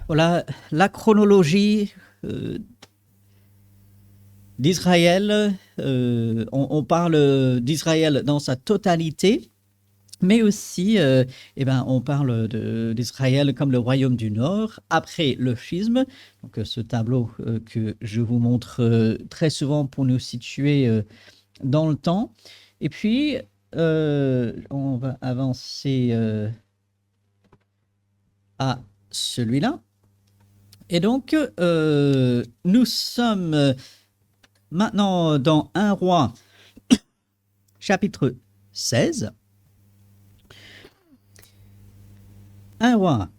Voilà la chronologie d'Israël. On parle d'Israël dans sa totalité, mais aussi, on parle d'Israël comme le royaume du Nord, après le schisme, donc ce tableau que je vous montre très souvent pour nous situer dans le temps. Et puis, on va avancer à celui-là. Et donc, nous sommes maintenant dans 1 roi, chapitre 16. 1 roi,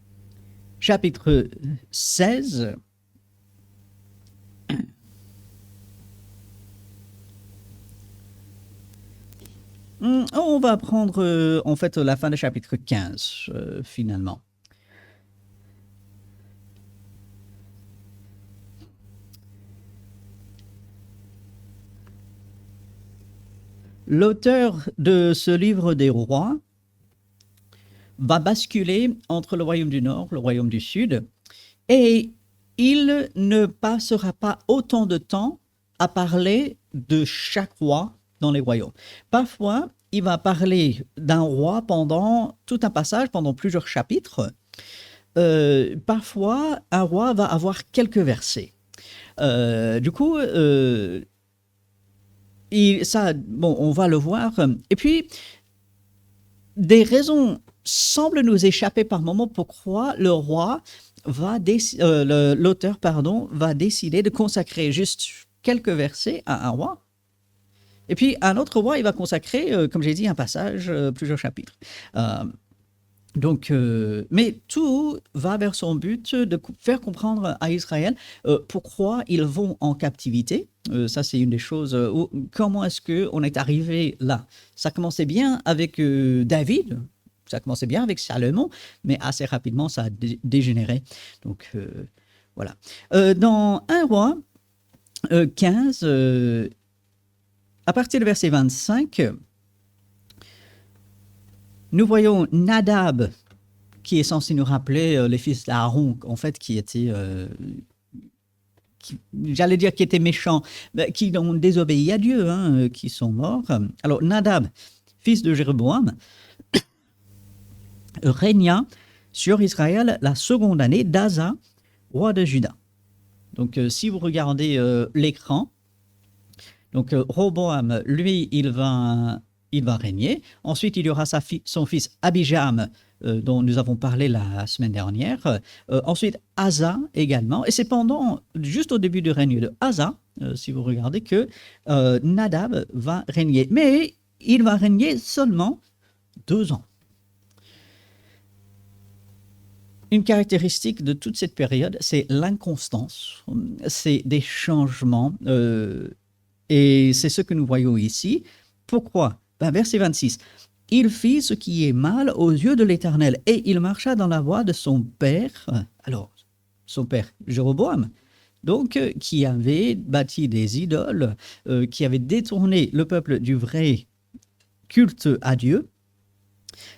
chapitre 16. On va prendre en fait la fin du chapitre 15, finalement. L'auteur de ce livre des rois va basculer entre le royaume du Nord, le royaume du Sud, et il ne passera pas autant de temps à parler de chaque roi dans les royaumes. Parfois, il va parler d'un roi pendant tout un passage, pendant plusieurs chapitres. Parfois, un roi va avoir quelques versets. Du coup, on va le voir. Et puis, des raisons semblent nous échapper par moment pourquoi l'auteur va décider de consacrer juste quelques versets à un roi. Et puis, un autre roi, il va consacrer, comme j'ai dit, un passage, plusieurs chapitres. Mais tout va vers son but de faire comprendre à Israël pourquoi ils vont en captivité. Ça, c'est une des choses. Comment est-ce qu'on est arrivé là? Ça commençait bien avec David, ça commençait bien avec Salomon, mais assez rapidement, ça a dégénéré. Donc, voilà. Dans 1 roi 15, à partir du verset 25, nous voyons Nadab, qui est censé nous rappeler les fils d'Aaron, en fait, qui étaient, j'allais dire qui étaient méchants, qui ont désobéi à Dieu, qui sont morts. Alors, Nadab, fils de Jéroboam, régna sur Israël la seconde année d'Asa, roi de Juda. Donc, si vous regardez l'écran, donc Roboam, lui, il va régner. Ensuite, il y aura son fils Abijam, dont nous avons parlé la semaine dernière. Ensuite, Asa également. Et c'est juste au début du règne de Asa, si vous regardez, que Nadab va régner. Mais il va régner seulement 2 ans. Une caractéristique de toute cette période, c'est l'inconstance, c'est des changements, et c'est ce que nous voyons ici. Pourquoi? Verset 26. Il fit ce qui est mal aux yeux de l'Éternel, et il marcha dans la voie de son père, alors son père Jéroboam, donc qui avait bâti des idoles, qui avait détourné le peuple du vrai culte à Dieu,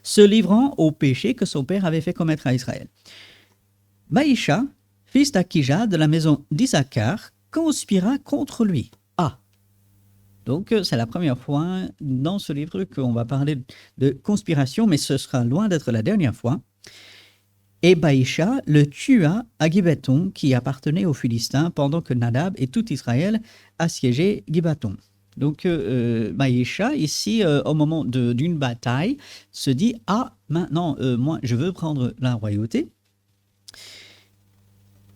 se livrant au péché que son père avait fait commettre à Israël. Baïcha, fils d'Akija de la maison d'Issachar, conspira contre lui. Donc, c'est la première fois dans ce livre qu'on va parler de conspiration, mais ce sera loin d'être la dernière fois. Et Baïcha le tua à Gibeton, qui appartenait aux Philistins, pendant que Nadab et tout Israël assiégeaient Gibeton. Donc, Baïcha, ici, au moment d'une bataille, se dit « Ah, maintenant, moi, je veux prendre la royauté ».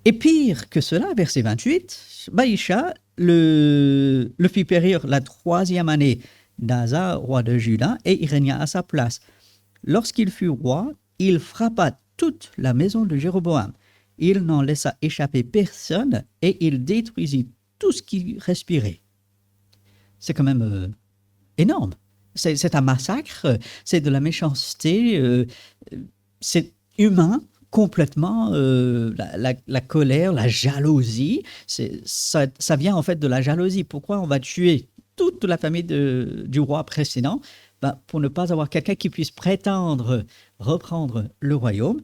Et pire que cela, verset 28, Baïcha le fit périr la 3e année d'Asa, roi de Juda, et il régna à sa place. Lorsqu'il fut roi, il frappa toute la maison de Jéroboam. Il n'en laissa échapper personne et il détruisit tout ce qui respirait. C'est quand même énorme. C'est un massacre, c'est de la méchanceté, c'est humain. Complètement la colère, la jalousie, ça vient en fait de la jalousie. Pourquoi on va tuer toute la famille du roi précédent? Pour ne pas avoir quelqu'un qui puisse prétendre reprendre le royaume.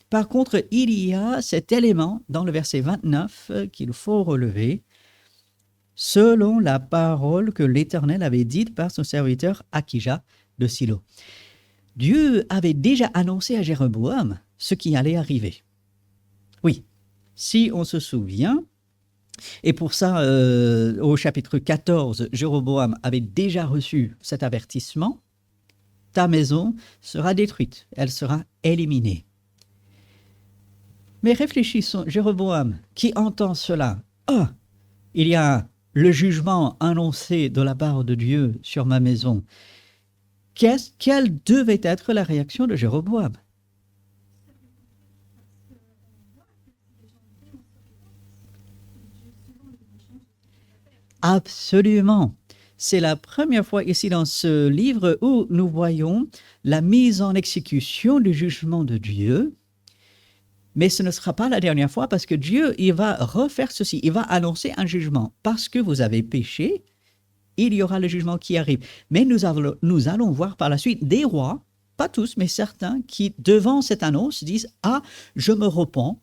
Par contre, il y a cet élément dans le verset 29 qu'il faut relever, selon la parole que l'Éternel avait dite par son serviteur Akija de Silo. Dieu avait déjà annoncé à Jéroboam ce qui allait arriver. Oui, si on se souvient, et pour ça, au chapitre 14, Jéroboam avait déjà reçu cet avertissement, ta maison sera détruite, elle sera éliminée. Mais réfléchissons, Jéroboam, qui entend cela, ah, il y a le jugement annoncé de la part de Dieu sur ma maison. Quelle devait être la réaction de Jéroboam? Absolument. C'est la première fois ici dans ce livre où nous voyons la mise en exécution du jugement de Dieu. Mais ce ne sera pas la dernière fois parce que Dieu, il va refaire ceci. Il va annoncer un jugement. Parce que vous avez péché, il y aura le jugement qui arrive. Mais nous allons voir par la suite des rois, pas tous, mais certains, qui, devant cette annonce, disent « Ah, je me repens »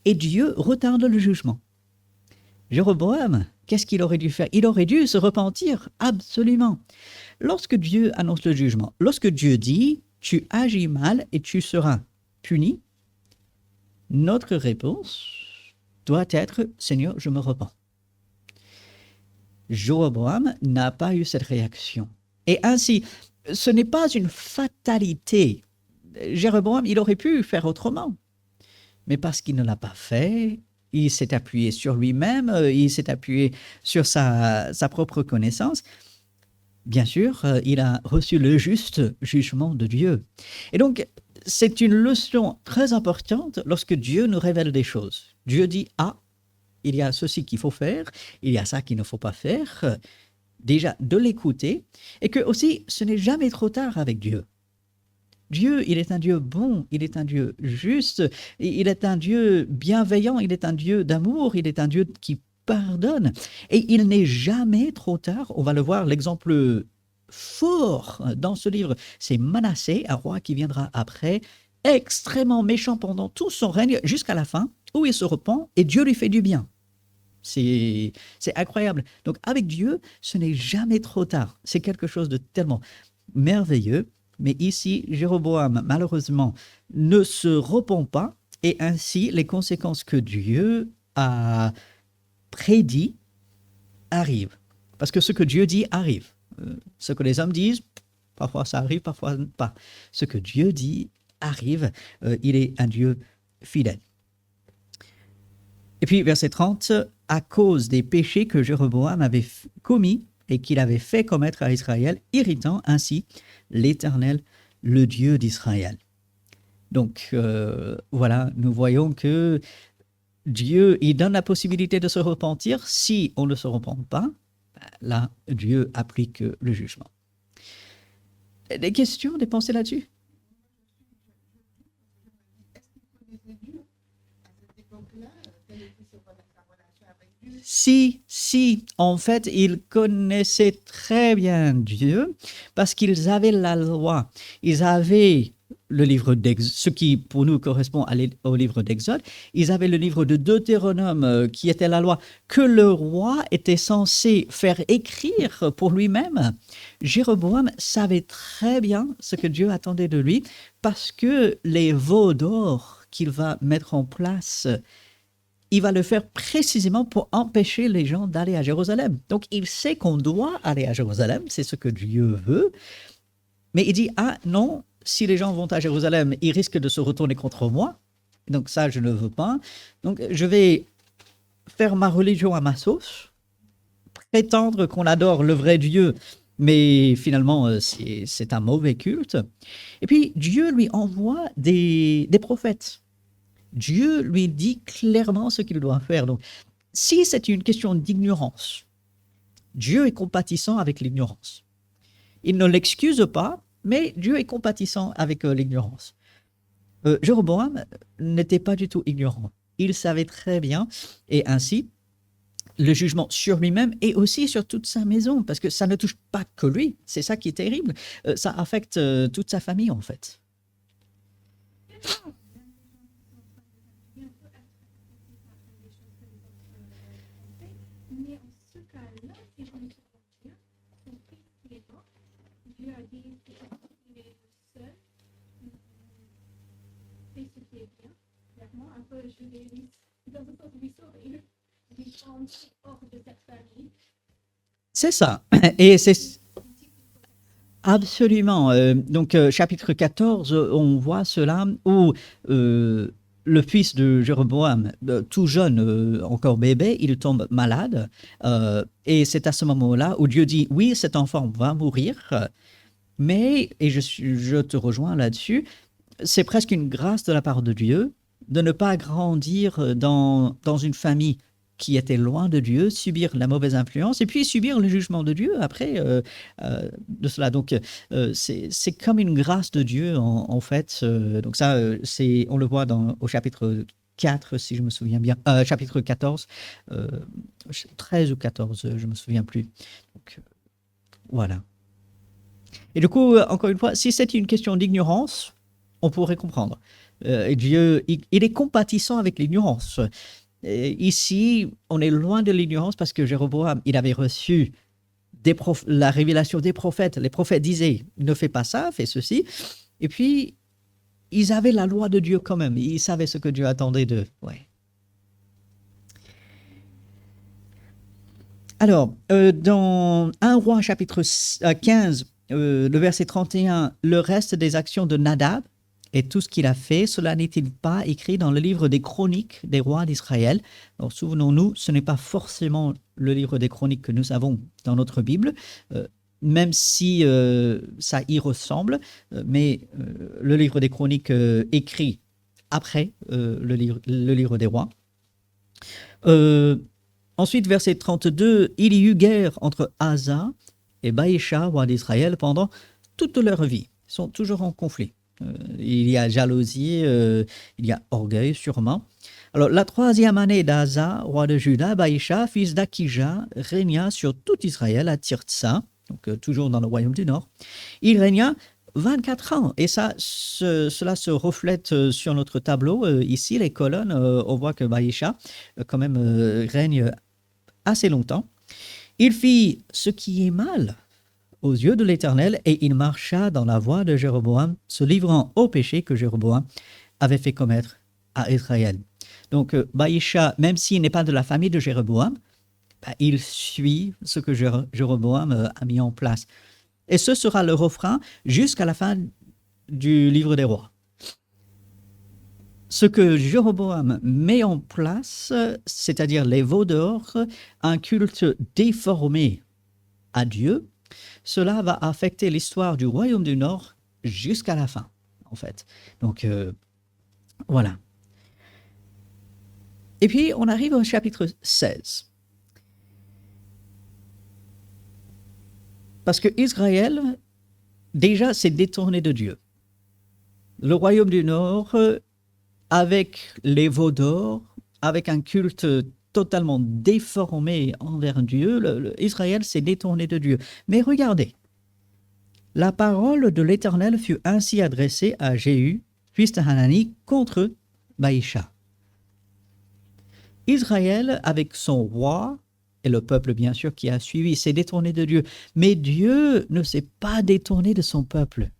et Dieu retarde le jugement. Jéroboam, qu'est-ce qu'il aurait dû faire? Il aurait dû se repentir, absolument. Lorsque Dieu annonce le jugement, lorsque Dieu dit « Tu agis mal et tu seras puni », notre réponse doit être « Seigneur, je me repens ». Jéroboam n'a pas eu cette réaction. Et ainsi, ce n'est pas une fatalité. Jéroboam, il aurait pu faire autrement. Mais parce qu'il ne l'a pas fait, il s'est appuyé sur lui-même, il s'est appuyé sur sa propre connaissance. Bien sûr, il a reçu le juste jugement de Dieu. Et donc, c'est une leçon très importante lorsque Dieu nous révèle des choses. Dieu dit « Ah, il y a ceci qu'il faut faire, il y a ça qu'il ne faut pas faire ». Déjà, de l'écouter, et que aussi, ce n'est jamais trop tard avec Dieu. Dieu, il est un Dieu bon, il est un Dieu juste, il est un Dieu bienveillant, il est un Dieu d'amour, il est un Dieu qui pardonne. Et il n'est jamais trop tard. On va le voir, l'exemple fort dans ce livre, c'est Manassé, un roi qui viendra après, extrêmement méchant pendant tout son règne jusqu'à la fin, où il se repent et Dieu lui fait du bien. C'est incroyable. Donc avec Dieu, ce n'est jamais trop tard. C'est quelque chose de tellement merveilleux. Mais ici, Jéroboam, malheureusement, ne se repent pas, et ainsi, les conséquences que Dieu a prédit arrivent. Parce que ce que Dieu dit arrive. Ce que les hommes disent, parfois ça arrive, parfois pas. Ce que Dieu dit arrive. Il est un Dieu fidèle. Et puis, verset 30, à cause des péchés que Jéroboam avait commis et qu'il avait fait commettre à Israël, irritant ainsi l'Éternel, le Dieu d'Israël. Donc, voilà, nous voyons que Dieu, il donne la possibilité de se repentir. Si on ne se repent pas, là, Dieu applique le jugement. Des questions, des pensées là-dessus? Si, en fait, ils connaissaient très bien Dieu parce qu'ils avaient la loi. Ils avaient le livre d'Exode, ce qui pour nous correspond au livre d'Exode. Ils avaient le livre de Deutéronome qui était la loi que le roi était censé faire écrire pour lui-même. Jéroboam savait très bien ce que Dieu attendait de lui parce que les veaux d'or qu'il va mettre en place, il va le faire précisément pour empêcher les gens d'aller à Jérusalem. Donc, il sait qu'on doit aller à Jérusalem, c'est ce que Dieu veut. Mais il dit, ah non, si les gens vont à Jérusalem, ils risquent de se retourner contre moi. Donc ça, je ne veux pas. Donc, je vais faire ma religion à ma sauce, prétendre qu'on adore le vrai Dieu, mais finalement, c'est un mauvais culte. Et puis, Dieu lui envoie des prophètes. Dieu lui dit clairement ce qu'il doit faire. Donc, si c'est une question d'ignorance, Dieu est compatissant avec l'ignorance. Il ne l'excuse pas, mais Dieu est compatissant avec l'ignorance. Jéroboam n'était pas du tout ignorant. Il savait très bien, et ainsi, le jugement sur lui-même et aussi sur toute sa maison, parce que ça ne touche pas que lui. C'est ça qui est terrible. Ça affecte toute sa famille, en fait. C'est ça. Et c'est absolument. Donc, chapitre 14, on voit cela où le fils de Jéroboam, tout jeune, encore bébé, il tombe malade. Et c'est à ce moment-là où Dieu dit, oui, cet enfant va mourir, mais, et je te rejoins là-dessus, c'est presque une grâce de la part de Dieu de ne pas grandir dans une famille qui était loin de Dieu, subir la mauvaise influence et puis subir le jugement de Dieu après de cela. Donc, c'est comme une grâce de Dieu, en fait. Donc ça, on le voit au chapitre 4, si je me souviens bien. Chapitre 14, euh, 13 ou 14, je me souviens plus. Donc, voilà. Et du coup, encore une fois, si c'est une question d'ignorance, on pourrait comprendre. Et Dieu, il est compatissant avec l'ignorance. Et ici, on est loin de l'ignorance parce que Jéroboam, il avait reçu la révélation des prophètes. Les prophètes disaient, ne fais pas ça, fais ceci. Et puis, ils avaient la loi de Dieu quand même. Ils savaient ce que Dieu attendait d'eux. Ouais. Alors, dans 1 Roi chapitre 15, le verset 31, le reste des actions de Nadab et tout ce qu'il a fait, cela n'est-il pas écrit dans le livre des chroniques des rois d'Israël? Alors, souvenons-nous, ce n'est pas forcément le livre des chroniques que nous avons dans notre Bible, même si ça y ressemble, mais le livre des chroniques écrit après le livre des rois. Ensuite, verset 32, il y eut guerre entre Asa et Baïcha, roi d'Israël, pendant toute leur vie. Ils sont toujours en conflit. Il y a jalousie, il y a orgueil sûrement. Alors, la 3e année d'Asa, roi de Juda, Baïcha, fils d'Akija, régna sur tout Israël à Tirtsa, donc toujours dans le royaume du Nord. Il régna 24 ans. Et ça, cela se reflète sur notre tableau. Ici, les colonnes, on voit que Baïcha, quand même, règne assez longtemps. Il fit ce qui est mal aux yeux de l'Éternel et il marcha dans la voie de Jéroboam, se livrant au péché que Jéroboam avait fait commettre à Israël. Donc, Baïcha, même s'il n'est pas de la famille de Jéroboam, il suit ce que Jéroboam a mis en place. Et ce sera le refrain jusqu'à la fin du livre des rois. Ce que Jéroboam met en place, c'est-à-dire les veaux d'or, un culte déformé à Dieu, cela va affecter l'histoire du royaume du Nord jusqu'à la fin, en fait. Donc, voilà. Et puis, on arrive au chapitre 16. Parce que Israël, déjà, s'est détourné de Dieu. Le royaume du Nord, avec les veaux d'or, avec un culte totalement déformé envers Dieu, Israël s'est détourné de Dieu. Mais regardez, la parole de l'Éternel fut ainsi adressée à Jéhu, fils de Hanani, contre Baïcha. Israël, avec son roi, et le peuple bien sûr qui a suivi, s'est détourné de Dieu. Mais Dieu ne s'est pas détourné de son peuple.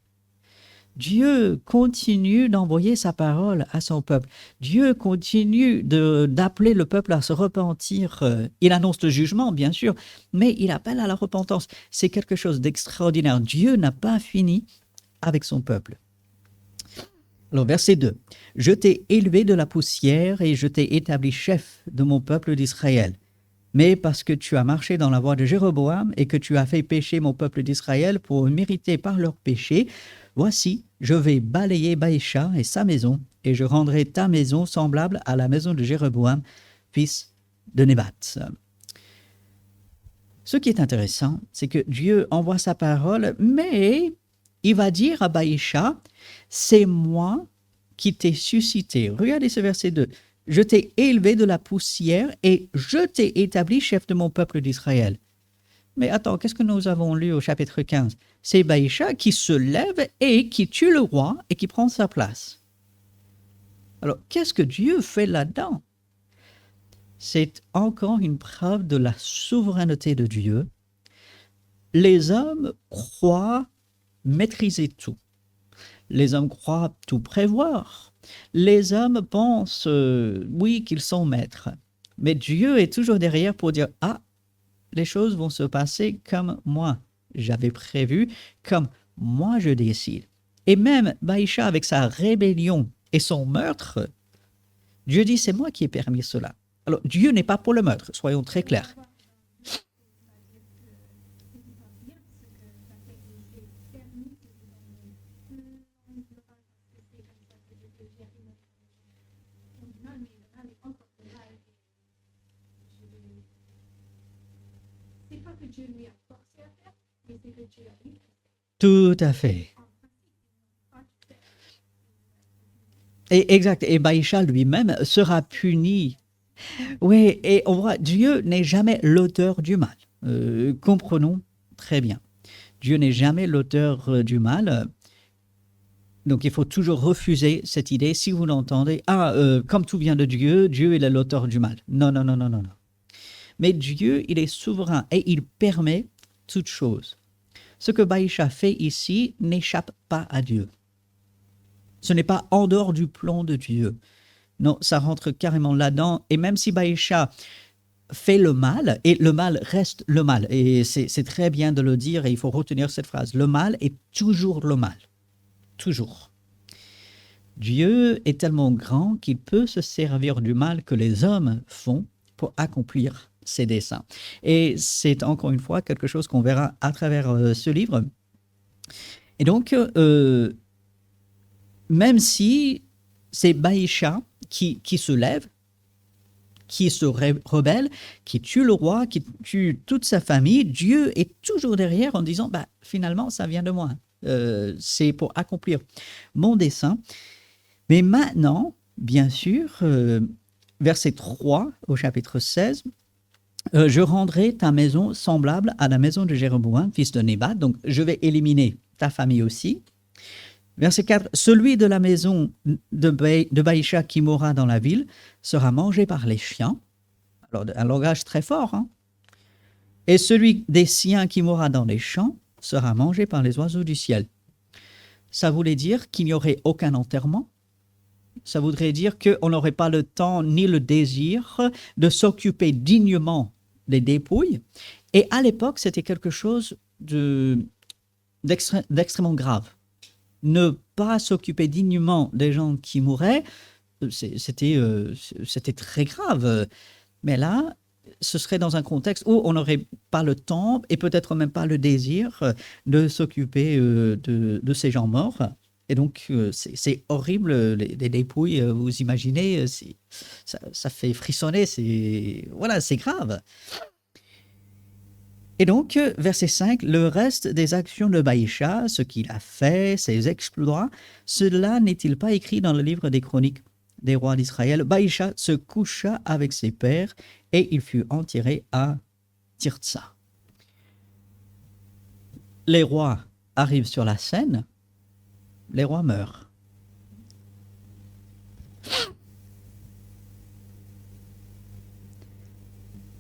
Dieu continue d'envoyer sa parole à son peuple. Dieu continue d'appeler le peuple à se repentir. Il annonce le jugement, bien sûr, mais il appelle à la repentance. C'est quelque chose d'extraordinaire. Dieu n'a pas fini avec son peuple. Alors, verset 2. « Je t'ai élevé de la poussière et je t'ai établi chef de mon peuple d'Israël. Mais parce que tu as marché dans la voie de Jéroboam et que tu as fait pécher mon peuple d'Israël pour mériter par leur péché, voici, je vais balayer Baïcha et sa maison, et je rendrai ta maison semblable à la maison de Jéroboam, fils de Nébat. » Ce qui est intéressant, c'est que Dieu envoie sa parole, mais il va dire à Baïcha, c'est moi qui t'ai suscité. Regardez ce verset 2. Je t'ai élevé de la poussière et je t'ai établi chef de mon peuple d'Israël. Mais attends, qu'est-ce que nous avons lu au chapitre 15? C'est Baïcha qui se lève et qui tue le roi et qui prend sa place. Alors, qu'est-ce que Dieu fait là-dedans? C'est encore une preuve de la souveraineté de Dieu. Les hommes croient maîtriser tout. Les hommes croient tout prévoir. Les hommes pensent, oui, qu'ils sont maîtres, mais Dieu est toujours derrière pour dire, ah, les choses vont se passer comme moi j'avais prévu, comme moi je décide. Et même Baïcha, avec sa rébellion et son meurtre, Dieu dit, c'est moi qui ai permis cela. Alors, Dieu n'est pas pour le meurtre, soyons très clairs. Tout à fait. Et, exact. Et Baïcha lui-même sera puni. Oui, et on voit, Dieu n'est jamais l'auteur du mal. Comprenons très bien. Dieu n'est jamais l'auteur du mal. Donc il faut toujours refuser cette idée. Si vous l'entendez, ah, comme tout vient de Dieu, Dieu est l'auteur du mal. Non, non, non, non, non, non. Mais Dieu, il est souverain et il permet toutes choses. Ce que Baïcha fait ici n'échappe pas à Dieu. Ce n'est pas en dehors du plan de Dieu. Non, ça rentre carrément là-dedans. Et même si Baïcha fait le mal, et le mal reste le mal, et c'est très bien de le dire, et il faut retenir cette phrase, le mal est toujours le mal. Toujours. Dieu est tellement grand qu'il peut se servir du mal que les hommes font pour accomplir ses desseins. Et c'est encore une fois quelque chose qu'on verra à travers ce livre. Et donc, même si c'est Baïcha qui se lève, qui se rebelle, qui tue le roi, qui tue toute sa famille, Dieu est toujours derrière en disant, bah, finalement, ça vient de moi. C'est pour accomplir mon dessein. Mais maintenant, bien sûr, verset 3 au chapitre 16, je rendrai ta maison semblable à la maison de Jéroboam, fils de Nébat. Donc, je vais éliminer ta famille aussi. Verset 4, celui de la maison de Baïcha qui mourra dans la ville sera mangé par les chiens. Alors, un langage très fort. Hein? Et celui des siens qui mourra dans les champs sera mangé par les oiseaux du ciel. Ça voulait dire qu'il n'y aurait aucun enterrement. Ça voudrait dire qu'on n'aurait pas le temps ni le désir de s'occuper dignement des dépouilles. Et à l'époque, c'était quelque chose d'extrêmement grave. Ne pas s'occuper dignement des gens qui mouraient, c'était très grave. Mais là, ce serait dans un contexte où on n'aurait pas le temps et peut-être même pas le désir de s'occuper de ces gens morts. Et donc, c'est horrible, les dépouilles, vous imaginez, ça fait frissonner, voilà, c'est grave. Et donc, verset 5, le reste des actions de Baïcha, ce qu'il a fait, ses exploits, cela n'est-il pas écrit dans le livre des chroniques des rois d'Israël? Baïcha se coucha avec ses pères et il fut enterré à Tirtsa. Les rois arrivent sur la scène, les rois meurent.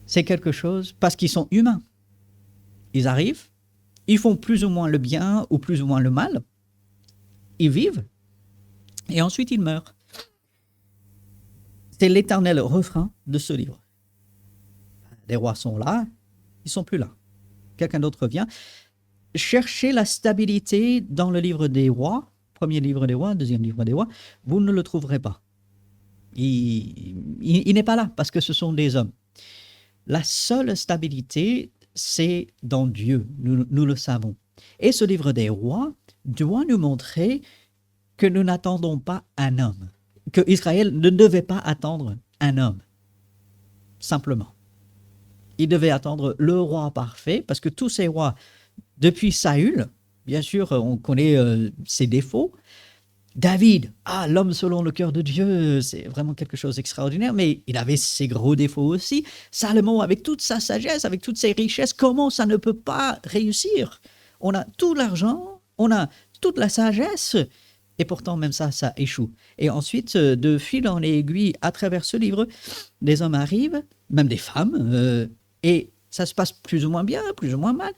C'est quelque chose parce qu'ils sont humains. Ils arrivent, ils font plus ou moins le bien ou plus ou moins le mal, ils vivent et ensuite ils meurent. C'est l'éternel refrain de ce livre. Les rois sont là, ils sont plus là. Quelqu'un d'autre vient. Cherchez la stabilité dans le livre des rois, premier livre des rois, deuxième livre des rois, vous ne le trouverez pas. Il n'est pas là parce que ce sont des hommes. La seule stabilité, c'est dans Dieu, nous le savons. Et ce livre des rois doit nous montrer que nous n'attendons pas un homme, que Israël ne devait pas attendre un homme, simplement. Il devait attendre le roi parfait, parce que tous ces rois, depuis Saül, bien sûr, on connaît ses défauts. David, l'homme selon le cœur de Dieu, c'est vraiment quelque chose d'extraordinaire, mais il avait ses gros défauts aussi. Salomon, avec toute sa sagesse, avec toutes ses richesses, comment ça ne peut pas réussir? On a tout l'argent, on a toute la sagesse, et pourtant même ça échoue. Et ensuite, de fil en aiguille, à travers ce livre, des hommes arrivent, même des femmes, et ça se passe plus ou moins bien, plus ou moins mal.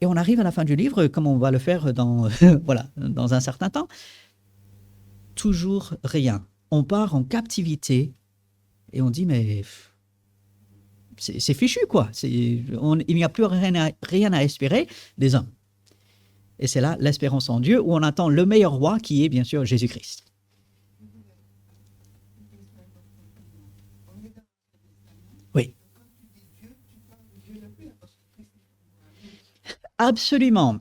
Et on arrive à la fin du livre, comme on va le faire dans un certain temps. toujours rien. On part en captivité et on dit, mais c'est fichu, quoi. Il n'y a plus rien à espérer des hommes. Et c'est là l'espérance en Dieu, où on attend le meilleur roi, qui est bien sûr Jésus-Christ. Oui. Absolument.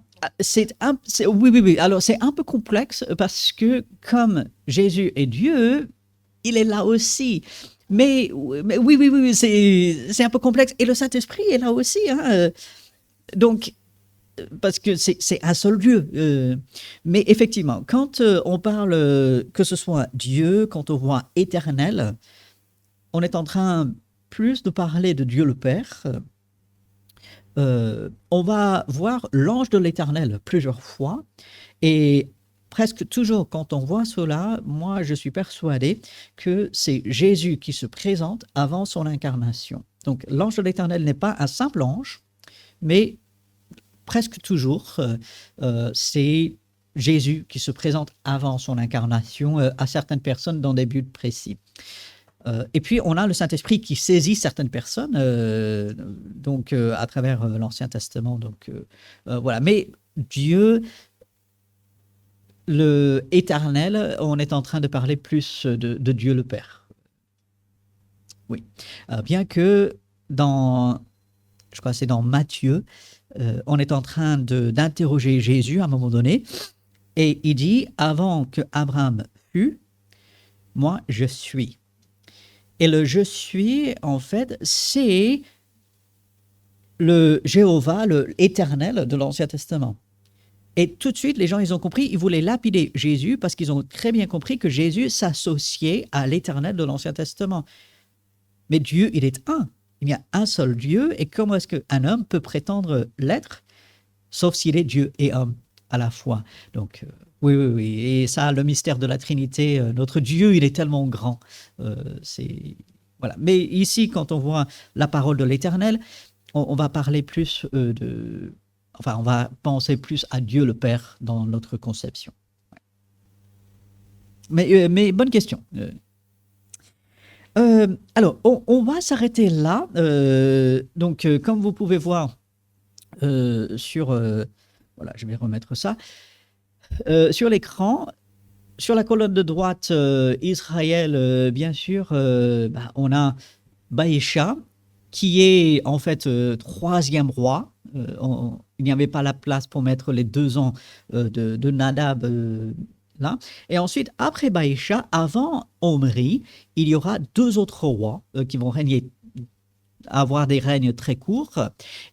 Oui. Alors, c'est un peu complexe parce que comme Jésus est Dieu, il est là aussi. Mais oui, c'est un peu complexe. Et le Saint-Esprit est là aussi. Hein. Donc, parce que c'est un seul Dieu. Mais effectivement, quand on parle, que ce soit Dieu, quand on voit éternel, on est en train plus de parler de Dieu le Père. On va voir l'ange de l'Éternel plusieurs fois, et presque toujours quand on voit cela, moi je suis persuadé que c'est Jésus qui se présente avant son incarnation. Donc l'ange de l'Éternel n'est pas un simple ange, mais presque toujours c'est Jésus qui se présente avant son incarnation à certaines personnes dans des buts précis. Et puis, on a le Saint-Esprit qui saisit certaines personnes, donc à travers l'Ancien Testament. Donc, voilà. Mais Dieu, le éternel, on est en train de parler plus de Dieu le Père. Oui. Bien que je crois que c'est dans Matthieu, on est en train d'interroger Jésus à un moment donné, et il dit, avant que Abraham fût, moi je suis. Et le « je suis », en fait, c'est le Jéhovah, l'Éternel de l'Ancien Testament. Et tout de suite, les gens, ils ont compris, ils voulaient lapider Jésus parce qu'ils ont très bien compris que Jésus s'associait à l'Éternel de l'Ancien Testament. Mais Dieu, il est un. Il y a un seul Dieu. Et comment est-ce qu'un homme peut prétendre l'être, sauf s'il est Dieu et homme à la fois. Donc, oui. Et ça, le mystère de la Trinité, notre Dieu, il est tellement grand. Voilà. Mais ici, quand on voit la parole de l'Éternel, on va parler plus on va penser plus à Dieu le Père dans notre conception. Mais bonne question. Alors, on va s'arrêter là. Donc, comme vous pouvez voir voilà, je vais remettre ça. Sur l'écran, sur la colonne de droite, Israël, bien sûr, on a Baïcha, qui est en fait troisième roi. Il n'y avait pas la place pour mettre les 2 ans de Nadab là. Et ensuite, après Baïcha, avant Omri, il y aura 2 autres rois qui vont avoir des règnes très courts,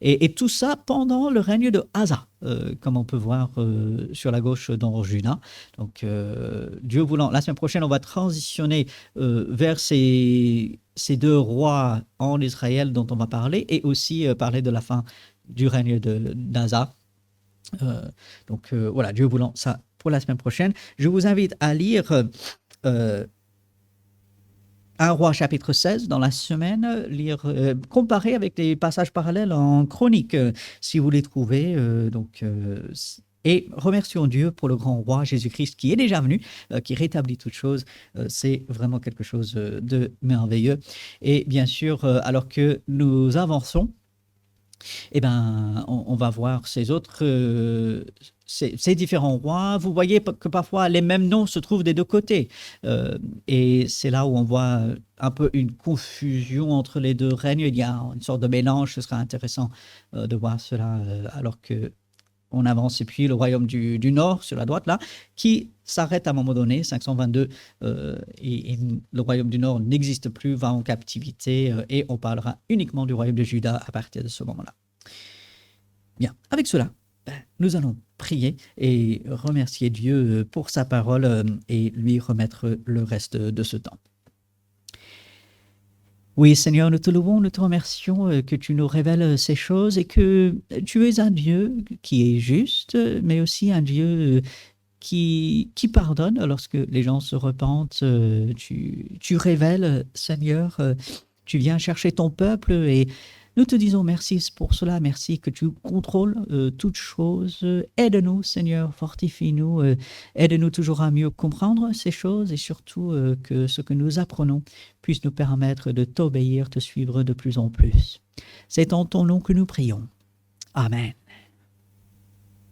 et tout ça pendant le règne de Asa, comme on peut voir sur la gauche dans Juda. Donc, Dieu voulant, la semaine prochaine, on va transitionner vers ces 2 rois en Israël dont on va parler, et aussi parler de la fin du règne d'Asa. Donc, voilà, Dieu voulant, ça pour la semaine prochaine. Je vous invite à lire 1 Roi chapitre 16 dans la semaine, comparer avec les passages parallèles en Chronique, si vous les trouvez. Et remercions Dieu pour le grand roi Jésus-Christ qui est déjà venu, qui rétablit toutes choses. C'est vraiment quelque chose de merveilleux. Et bien sûr, alors que nous avançons, on va voir ces différents rois. Vous voyez que parfois les mêmes noms se trouvent des 2 côtés. Et c'est là où on voit un peu une confusion entre les 2 règnes. Il y a une sorte de mélange. Ce sera intéressant de voir cela alors qu'on avance. Et puis le royaume du Nord, sur la droite là, qui s'arrête à un moment donné, 522, et le royaume du Nord n'existe plus, va en captivité, et on parlera uniquement du royaume de Juda à partir de ce moment-là. Bien, avec cela, nous allons prier et remercier Dieu pour sa parole et lui remettre le reste de ce temps. Oui, Seigneur, nous te louons, nous te remercions que tu nous révèles ces choses et que tu es un Dieu qui est juste, mais aussi un Dieu qui pardonne lorsque les gens se repentent. Tu révèles, Seigneur, tu viens chercher ton peuple, et Nous te disons merci pour cela, merci que tu contrôles toutes choses. Aide-nous, Seigneur, fortifie-nous, aide-nous toujours à mieux comprendre ces choses et surtout que ce que nous apprenons puisse nous permettre de t'obéir, te suivre de plus en plus. C'est en ton nom que nous prions. Amen.